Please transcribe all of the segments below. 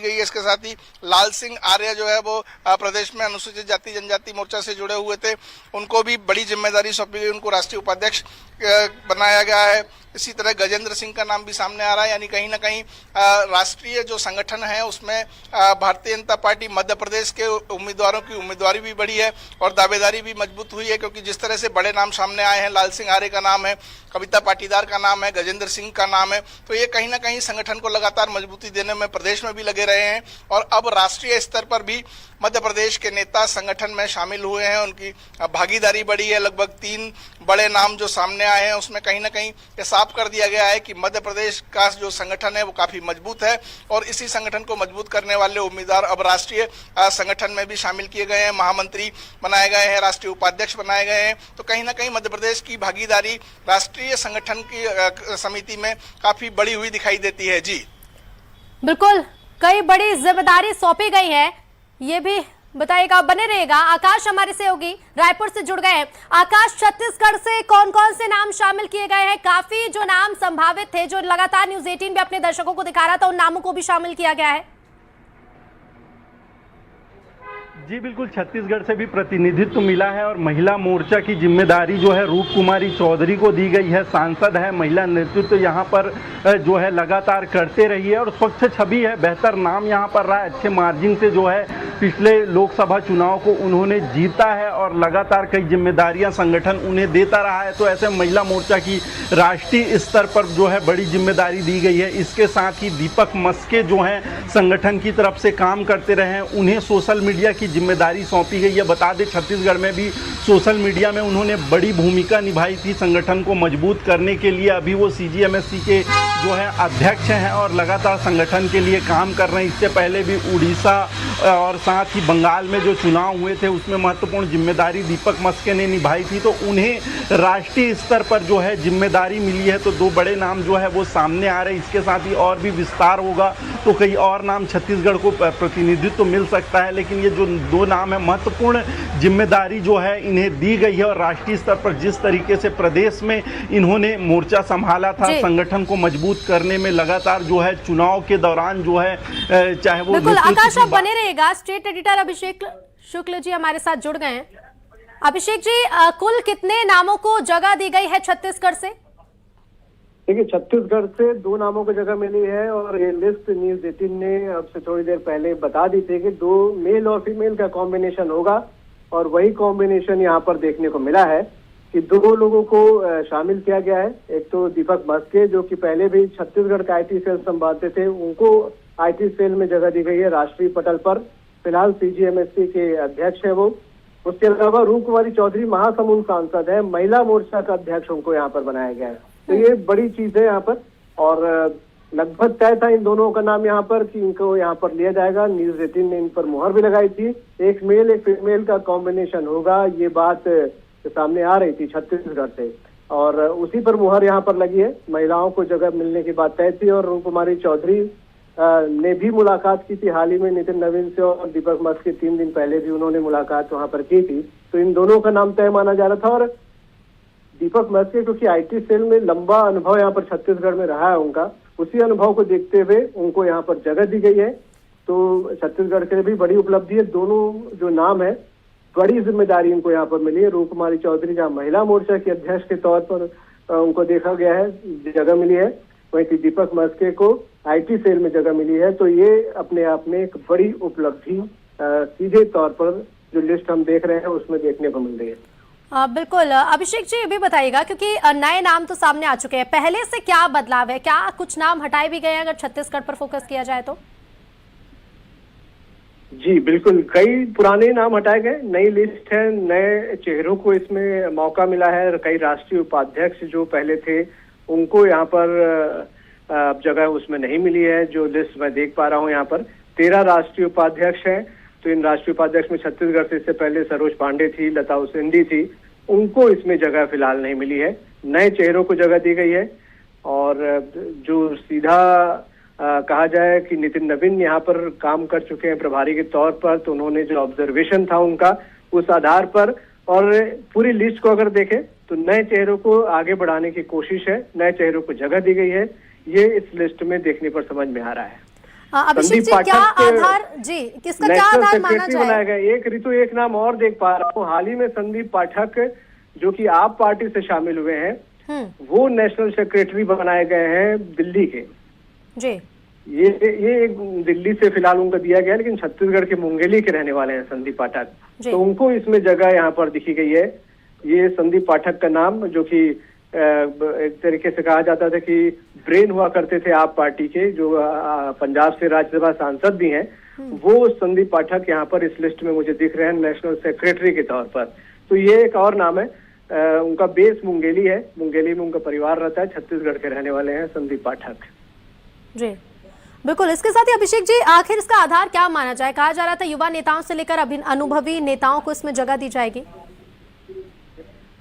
गई है। इसके साथ ही लाल सिंह आर्य जो है वो प्रदेश में अनुसूचित जाति जनजाति मोर्चा से जुड़े हुए थे, उनको भी बड़ी जिम्मेदारी सौंपी गई, उनको राष्ट्रीय उपाध्यक्ष बनाया गया है। इसी तरह गजेंद्र सिंह का नाम भी सामने आ रहा है, यानी कहीं ना कहीं राष्ट्रीय जो संगठन है उसमें भारतीय जनता पार्टी मध्य प्रदेश के उम्मीदवारों की उम्मीदवारी भी बढ़ी है और दावेदारी भी मजबूत हुई है, क्योंकि जिस तरह से बड़े नाम सामने आए हैं, लाल सिंह आर्य का नाम है, कविता पाटीदार का नाम है, गजेंद्र सिंह का नाम है, तो ये कहीं ना कहीं संगठन को लगातार मजबूती देने में प्रदेश में भी लगे रहे हैं और अब राष्ट्रीय स्तर पर भी मध्य प्रदेश के नेता संगठन में शामिल हुए हैं, उनकी भागीदारी बढ़ी है। लगभग 3 बड़े नाम जो सामने आए हैं उसमें कहीं ना कहीं ये साफ कर दिया गया है कि मध्य प्रदेश का जो संगठन है वो काफी मजबूत है और इसी संगठन को मजबूत करने वाले उम्मीदवार अब राष्ट्रीय संगठन में भी शामिल किए गए हैं, महामंत्री बनाए गए हैं, राष्ट्रीय उपाध्यक्ष बनाए गए हैं। तो कहीं ना कहीं मध्य प्रदेश की भागीदारी राष्ट्रीय संगठन की समिति में काफी बड़ी हुई दिखाई देती है। जी बिल्कुल, कई बड़ी जिम्मेदारी सौंपी गई है, ये भी बताइएगा, बने रहेगा। आकाश हमारे सहयोगी रायपुर से जुड़ गए हैं। आकाश, छत्तीसगढ़ से कौन कौन से नाम शामिल किए गए हैं? काफी जो नाम संभावित थे, जो लगातार न्यूज़ 18 भी अपने दर्शकों को दिखा रहा था, उन नामों को भी शामिल किया गया है। जी बिल्कुल, छत्तीसगढ़ से भी प्रतिनिधित्व मिला है और महिला मोर्चा की जिम्मेदारी जो है रूप कुमारी चौधरी को दी गई है। सांसद है, महिला नेतृत्व यहाँ पर जो है लगातार करते रही है और स्वच्छ छवि है, बेहतर नाम यहाँ पर रहा है, अच्छे मार्जिन से जो है पिछले लोकसभा चुनाव को उन्होंने जीता है और लगातार कई जिम्मेदारियां संगठन उन्हें देता रहा है। तो ऐसे महिला मोर्चा की राष्ट्रीय स्तर पर जो है बड़ी जिम्मेदारी दी गई है। इसके साथ ही दीपक मस्के जो हैं संगठन की तरफ से काम करते रहे हैं, उन्हें सोशल मीडिया की जिम्मेदारी सौंपी गई है। बता दें, छत्तीसगढ़ में भी सोशल मीडिया में उन्होंने बड़ी भूमिका निभाई थी संगठन को मजबूत करने के लिए। अभी वो CGMSC के जो है अध्यक्ष हैं और लगातार संगठन के लिए काम कर रहे हैं। इससे पहले भी उड़ीसा और साथ ही बंगाल में जो चुनाव हुए थे उसमें महत्वपूर्ण जिम्मेदारी दीपक मस्के ने निभाई थी, तो उन्हें राष्ट्रीय स्तर पर जो है जिम्मेदारी मिली है। तो 2 बड़े नाम जो है वो सामने आ रहे हैं। इसके साथ ही और भी विस्तार होगा तो कई और नाम छत्तीसगढ़ को प्रतिनिधित्व मिल सकता है, लेकिन ये जो 2 नाम है, महत्वपूर्ण जिम्मेदारी जो है इन्हें दी गई है और राष्ट्रीय स्तर पर जिस तरीके से प्रदेश में इन्होंने मोर्चा संभाला था, संगठन को मजबूत करने में लगातार जो है चुनाव के दौरान जो है चाहे वो बिल्कुल। आकाश, आप बने रहेगा। स्टेट एडिटर अभिषेक शुक्ल जी हमारे साथ जुड़ गए हैं। अभिषेक जी, कुल कितने नामों को जगह दी गई है छत्तीसगढ़ से? देखिए, छत्तीसगढ़ से 2 नामों को जगह मिली है और ये लिस्ट न्यूज़ 18 ने अब से थोड़ी देर पहले बता दी थी कि 2 मेल और फीमेल का कॉम्बिनेशन होगा और वही कॉम्बिनेशन यहाँ पर देखने को मिला है कि 2 लोगों को शामिल किया गया है। एक तो दीपक मस्के, जो कि पहले भी छत्तीसगढ़ का IT सेल संभालते थे, उनको IT सेल में जगह दी गई है राष्ट्रीय पटल पर। फिलहाल CGMSC के अध्यक्ष है वो। उसके अलावा रूप कुमारी चौधरी महासमुंद सांसद है, महिला मोर्चा का अध्यक्ष उनको यहाँ पर बनाया गया है। तो ये बड़ी चीज है यहाँ पर और लगभग तय था इन दोनों का नाम यहाँ पर कि इनको यहाँ पर लिया जाएगा। न्यूज़ 18 ने इन पर मुहर भी लगाई थी। एक मेल एक फीमेल का कॉम्बिनेशन होगा, ये बात सामने आ रही थी छत्तीसगढ़ से और उसी पर मुहर यहाँ पर लगी है। महिलाओं को जगह मिलने की बात तय थी और रूप कुमारी चौधरी ने भी मुलाकात की थी हाल ही में नितिन नवीन से और दीपक मस्के 3 दिन पहले भी उन्होंने मुलाकात वहां पर की थी। तो इन दोनों का नाम तय माना जा रहा था और दीपक मस्के क्योंकि IT सेल में लंबा अनुभव यहाँ पर छत्तीसगढ़ में रहा है उनका, उसी अनुभव को देखते हुए उनको यहाँ पर जगह दी गई है। तो छत्तीसगढ़ के लिए भी बड़ी उपलब्धि है। दोनों जो नाम है, बड़ी जिम्मेदारी इनको यहाँ पर मिली है। रूप कुमारी चौधरी जहाँ महिला मोर्चा के अध्यक्ष के तौर पर उनको देखा गया है, जगह मिली है, वहीं दीपक मस्के को IT सेल में जगह मिली है। तो ये अपने आप में एक बड़ी उपलब्धि सीधे तौर पर जो लिस्ट हम देख रहे हैं उसमें देखने को मिल रही है। बिल्कुल। अभिषेक जी, ये भी बताइएगा, क्योंकि नए नाम तो सामने आ चुके हैं, पहले से क्या बदलाव है? क्या कुछ नाम हटाए भी गए अगर छत्तीसगढ़ पर फोकस किया जाए तो? जी बिल्कुल, कई पुराने नाम हटाए गए, नई लिस्ट है, नए चेहरों को इसमें मौका मिला है। कई राष्ट्रीय उपाध्यक्ष जो पहले थे उनको यहाँ पर जगह उसमें नहीं मिली है। जो लिस्ट मैं देख पा रहा हूँ यहाँ पर 13 राष्ट्रीय उपाध्यक्ष हैं। तो इन राष्ट्रीय उपाध्यक्ष में छत्तीसगढ़ से इससे पहले सरोज पांडे थी, लता उसेंडी थी, उनको इसमें जगह फिलहाल नहीं मिली है। नए चेहरों को जगह दी गई है और जो सीधा कहा जाए कि नितिन नवीन यहाँ पर काम कर चुके हैं प्रभारी के तौर पर, तो उन्होंने जो ऑब्जर्वेशन था उनका उस आधार पर और पूरी लिस्ट को अगर देखें तो नए चेहरों को आगे बढ़ाने की कोशिश है, नए चेहरों को जगह दी गई है, ये इस लिस्ट में देखने पर समझ में आ रहा है। अभिषेक जी, संदीप क्या पाठक आधार जी, किसका क्या नेशनल आधार माना सेक्रेटरी बनाया जाए? गया। एक ऋतु एक नाम और देख पा रहा हूँ, हाल ही में संदीप पाठक जो कि आप पार्टी से शामिल हुए हैं, वो नेशनल सेक्रेटरी बनाए गए हैं दिल्ली के। जी, ये एक दिल्ली से फिलहाल उनको दिया गया, लेकिन छत्तीसगढ़ के मुंगेली के रहने वाले हैं संदीप पाठक, तो उनको इसमें जगह यहाँ पर दिखी गई है। ये संदीप पाठक का नाम, जो कि एक तरीके से कहा जाता था कि ब्रेन हुआ करते थे आप पार्टी के, जो पंजाब से राज्यसभा सांसद भी हैं, वो संदीप पाठक यहाँ पर इस लिस्ट में मुझे दिख रहे हैं नेशनल सेक्रेटरी के तौर पर। तो ये एक और नाम है। उनका बेस मुंगेली है, मुंगेली में उनका परिवार रहता है, छत्तीसगढ़ के रहने वाले हैं संदीप पाठक। जी बिल्कुल। इसके साथ ही अभिषेक जी, आखिर इसका आधार क्या माना जाए? कहा जा रहा था युवा नेताओं से लेकर अनुभवी नेताओं को इसमें जगह दी जाएगी।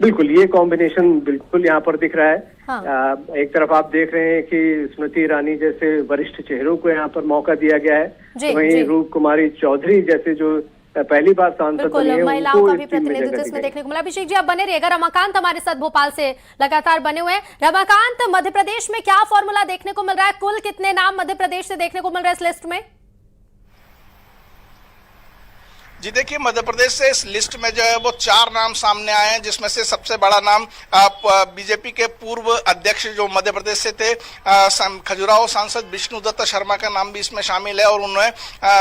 बिल्कुल, ये कॉम्बिनेशन बिल्कुल यहाँ पर दिख रहा है। हाँ। एक तरफ आप देख रहे हैं कि स्मृति ईरानी जैसे वरिष्ठ चेहरों को यहाँ पर मौका दिया गया है, वहीं रूप कुमारी चौधरी जैसे जो पहली बार सांसद बनी है, महिलाओं का भी प्रतिनिधित्व इसमें देखने को मिला। अभिषेक जी, आप बने रहिएगा। रमाकांत हमारे साथ भोपाल से लगातार बने हुए हैं। रमाकांत, मध्य प्रदेश में क्या फॉर्मूला देखने को मिल रहा है? कुल कितने नाम मध्य प्रदेश से देखने को मिल रहे हैं इस लिस्ट में? जी देखिए, मध्य प्रदेश से इस लिस्ट में जो है वो 4 नाम सामने आए हैं, जिसमें से सबसे बड़ा नाम बीजेपी के पूर्व अध्यक्ष जो मध्य प्रदेश से थे, खजुराहो सांसद विष्णुदत्त शर्मा का नाम भी इसमें शामिल है, और उन्हें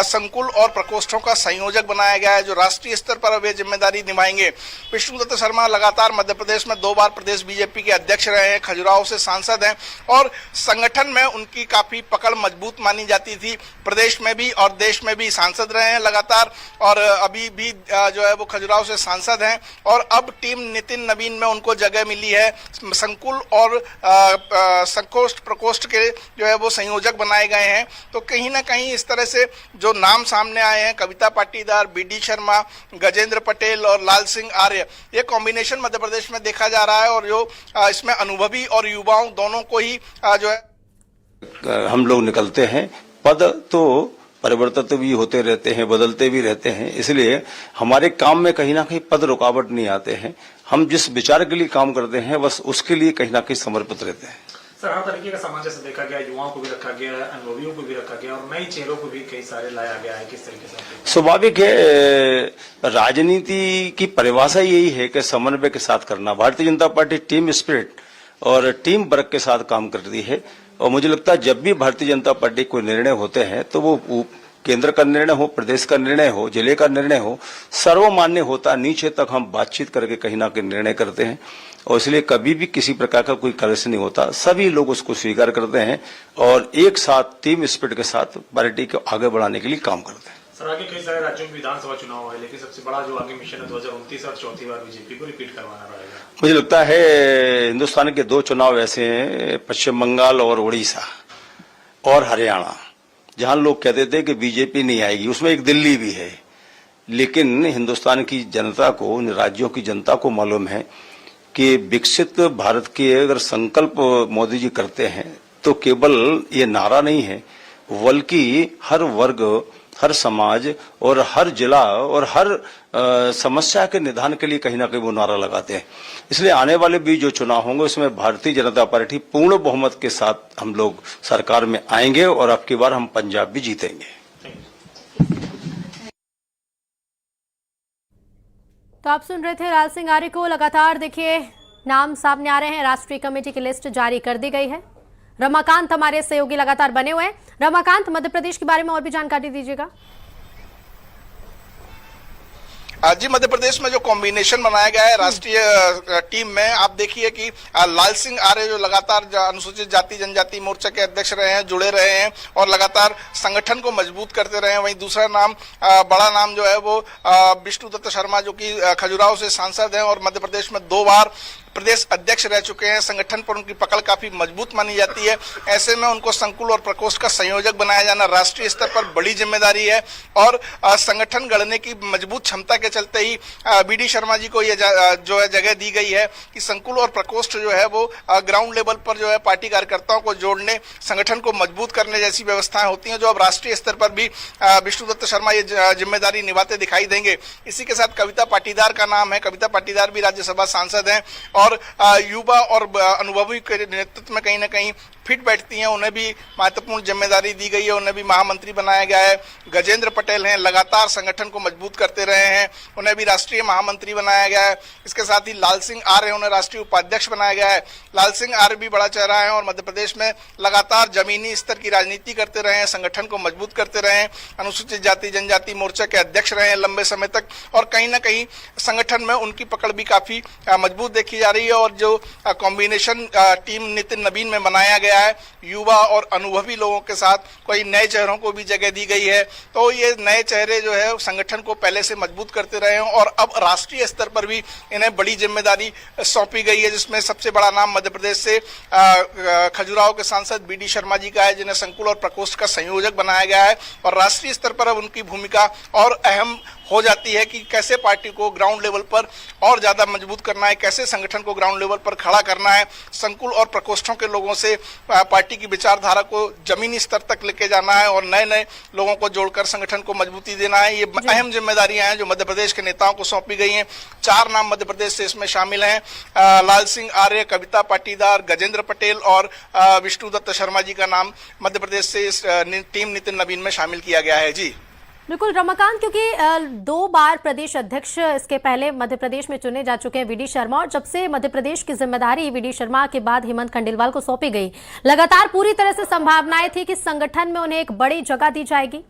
संकुल और प्रकोष्ठों का संयोजक बनाया गया है, जो राष्ट्रीय स्तर पर वे जिम्मेदारी निभाएंगे। विष्णुदत्त शर्मा लगातार मध्य प्रदेश में 2 बार प्रदेश बीजेपी के अध्यक्ष रहे हैं, खजुराहो से सांसद हैं, और संगठन में उनकी काफी पकड़ मजबूत मानी जाती थी। प्रदेश में भी और देश में भी सांसद रहे हैं लगातार, और अभी भी जो है वो खजुराहो से सांसद हैं, और अब टीम नितिन नवीन में उनको जगह मिली है। संकुल और संकोष्ठ प्रकोष्ठ के जो है वो संयोजक बनाए गए हैं। तो कहीं ना कहीं इस तरह से जो नाम सामने आए हैं, कविता पाटीदार, बीडी शर्मा, गजेंद्र पटेल और लाल सिंह आर्य, ये कॉम्बिनेशन मध्य प्रदेश में देखा जा रहा है, और जो इसमें अनुभवी और युवाओं दोनों को ही जो है हम लोग निकलते हैं। पद तो परिवर्तित भी होते रहते हैं, बदलते भी रहते हैं, इसलिए हमारे काम में कहीं ना कहीं पद रुकावट नहीं आते हैं। हम जिस विचार के लिए काम करते हैं बस उसके लिए कहीं ना कहीं समर्पित रहते हैं। सर, हर तरीके का सामंजस्य देखा गया, युवाओं को भी रखा गया है, अनुभवियों को भी रखा गया, और नए चेहरों को भी कई सारे लाया गया है। किस तरीके से? स्वाभाविक है, राजनीति की परिभाषा यही है कि समन्वय के साथ करना। Bharatiya Janata party team spirit और टीम वर्क के साथ काम करती है, और मुझे लगता है जब भी भारतीय जनता पार्टी कोई निर्णय होते हैं तो वो केंद्र का निर्णय हो, प्रदेश का निर्णय हो, जिले का निर्णय हो, सर्वमान्य होता। नीचे तक हम बातचीत करके कहीं ना कहीं निर्णय करते हैं, और इसलिए कभी भी किसी प्रकार का कोई कलश नहीं होता। सभी लोग उसको स्वीकार करते हैं और एक साथ टीम स्पिरिट के साथ पार्टी को आगे बढ़ाने के लिए काम करते हैं। सर, आगे कई सारे राज्यों में विधानसभा चुनाव है, लेकिन सबसे बड़ा जो आगे मिशन है 2029 और चौथी बार बीजेपी को रिपीट करवाना रहेगा। मुझे लगता है हिंदुस्तान के 2 चुनाव ऐसे हैं, पश्चिम बंगाल और उड़ीसा और हरियाणा, जहां लोग कहते थे कि बीजेपी नहीं आएगी। उसमें एक दिल्ली भी है, लेकिन हिंदुस्तान की जनता को, उन राज्यों की जनता को मालूम है कि विकसित भारत के अगर संकल्प मोदी जी करते हैं तो केवल ये नारा नहीं है, बल्कि हर वर्ग, हर समाज और हर जिला और हर समस्या के निदान के लिए कहीं ना कहीं वो नारा लगाते हैं। इसलिए आने वाले भी जो चुनाव होंगे उसमें भारतीय जनता पार्टी पूर्ण बहुमत के साथ हम लोग सरकार में आएंगे, और अब की बार हम पंजाब भी जीतेंगे। तो आप सुन रहे थे लाल सिंह आर्य को। लगातार देखिए नाम सामने आ रहे हैं, राष्ट्रीय कमेटी की लिस्ट जारी कर दी गई है। रमाकांत हमारे सहयोगी लगातार बने हुए हैं। रमाकांत, मध्य प्रदेश के बारे में और भी जानकारी दीजिएगा। जी, मध्य प्रदेश में जो कॉम्बिनेशन बनाया गया है राष्ट्रीय टीम में, आप देखिए कि लाल सिंह आर्य जो लगातार अनुसूचित जाति जनजाति मोर्चा के अध्यक्ष रहे हैं, जुड़े रहे हैं और लगातार संगठन को मजबूत करते रहे हैं। वहीं दूसरा नाम, बड़ा नाम जो है वो विष्णुदत्त शर्मा, जो कि खजुराहो से सांसद हैं और मध्य प्रदेश में 2 बार प्रदेश अध्यक्ष रह चुके हैं। संगठन पर उनकी पकड़ काफी मजबूत मानी जाती है। ऐसे में उनको संकुल और प्रकोष्ठ का संयोजक बनाया जाना राष्ट्रीय स्तर पर बड़ी जिम्मेदारी है, और संगठन गढ़ने की मजबूत क्षमता के चलते ही बीडी शर्मा जी को ये जो है जगह दी गई है कि संकुल और प्रकोष्ठ जो है वो ग्राउंड लेवल पर जो है पार्टी कार्यकर्ताओं को जोड़ने, संगठन को मजबूत करने जैसी व्यवस्थाएं होती हैं, जो अब राष्ट्रीय स्तर पर भी विष्णुदत्त शर्मा ये जिम्मेदारी निभाते दिखाई देंगे। इसी के साथ कविता पाटीदार का नाम है। कविता पाटीदार भी राज्यसभा सांसद हैं और युवा और अनुभवी के नेतृत्व में कहीं ना कहीं फिट बैठती हैं उन्हें भी महत्वपूर्ण जिम्मेदारी दी गई है, उन्हें भी महामंत्री बनाया गया है। गजेंद्र पटेल हैं, लगातार संगठन को मजबूत करते रहे हैं, उन्हें भी राष्ट्रीय महामंत्री बनाया गया है। इसके साथ ही लाल सिंह आर्य उन्हें राष्ट्रीय उपाध्यक्ष बनाया गया है। लाल सिंह आर्य भी बड़ा चेहरा है और मध्य प्रदेश में लगातार जमीनी स्तर की राजनीति करते रहे हैं, संगठन को मजबूत करते रहे हैं, अनुसूचित जाति जनजाति मोर्चा के अध्यक्ष रहे हैं लंबे समय तक, और कहीं ना कहीं संगठन में उनकी पकड़ भी काफी मजबूत देखी जा रही है। और जो कॉम्बिनेशन टीम नितिन नवीन में बनाया गया है, युवा और अनुभवी लोगों के साथ कोई नए चेहरों को भी जगह दी गई है, तो ये नए चेहरे जो है संगठन को पहले से मजबूत करते रहे हैं और अब राष्ट्रीय स्तर पर भी इन्हें बड़ी जिम्मेदारी सौंपी गई है, जिसमें सबसे बड़ा नाम मध्य प्रदेश से खजुराहो के सांसद बीडी शर्मा जी का है, जिन्हें संकुल और प्रकोष्ठ का संयोजक बनाया गया है। और राष्ट्रीय स्तर पर अब उनकी भूमिका और अहम हो जाती है कि कैसे पार्टी को ग्राउंड लेवल पर और ज्यादा मजबूत करना है, कैसे संगठन को ग्राउंड लेवल पर खड़ा करना है, संकुल और प्रकोष्ठों के लोगों से पार्टी की विचारधारा को जमीनी स्तर तक लेके जाना है और नए नए लोगों को जोड़कर संगठन को मजबूती देना है। ये अहम जिम्मेदारियां हैं जो मध्य प्रदेश के नेताओं को सौंपी गई हैं। 4 नाम मध्य प्रदेश से इसमें शामिल हैं, लाल सिंह आर्य, कविता पाटीदार, गजेंद्र पटेल और विष्णुदत्त शर्मा जी का नाम मध्य प्रदेश से इस टीम नितिन नवीन में शामिल किया गया है। जी बिल्कुल रमाकांत, क्योंकि 2 बार प्रदेश अध्यक्ष इसके पहले मध्य प्रदेश में चुने जा चुके हैं वीडी शर्मा, और जब से मध्य प्रदेश की जिम्मेदारी वीडी शर्मा के बाद हेमंत खंडेलवाल को सौंपी गई, लगातार पूरी तरह से संभावनाएं थी कि संगठन में उन्हें एक बड़ी जगह दी जाएगी।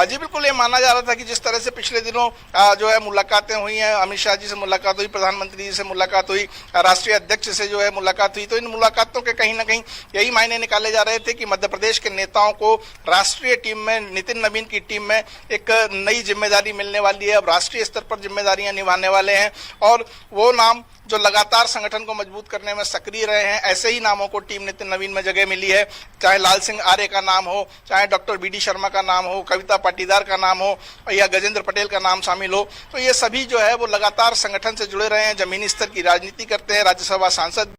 जी बिल्कुल, ये माना जा रहा था कि जिस तरह से पिछले दिनों जो है मुलाकातें हुई हैं, अमित शाह जी से मुलाकात हुई, प्रधानमंत्री जी से मुलाकात हुई, राष्ट्रीय अध्यक्ष से जो है मुलाकात हुई, तो इन मुलाकातों के कहीं ना कहीं यही मायने निकाले जा रहे थे कि मध्य प्रदेश के नेताओं को राष्ट्रीय टीम में, नितिन नवीन की टीम में एक नई जिम्मेदारी मिलने वाली है। अब राष्ट्रीय स्तर पर जिम्मेदारियां निभाने वाले हैं और वो नाम जो लगातार संगठन को मजबूत करने में सक्रिय रहे हैं, ऐसे ही नामों को टीम नितिन नवीन में जगह मिली है। चाहे लाल सिंह आर्य का नाम हो, चाहे डॉक्टर बीडी शर्मा का नाम हो, कविता पाटीदार का नाम हो या गजेंद्र पटेल का नाम शामिल हो, तो ये सभी जो है वो लगातार संगठन से जुड़े रहे हैं, जमीनी स्तर की राजनीति करते हैं, राज्यसभा सांसद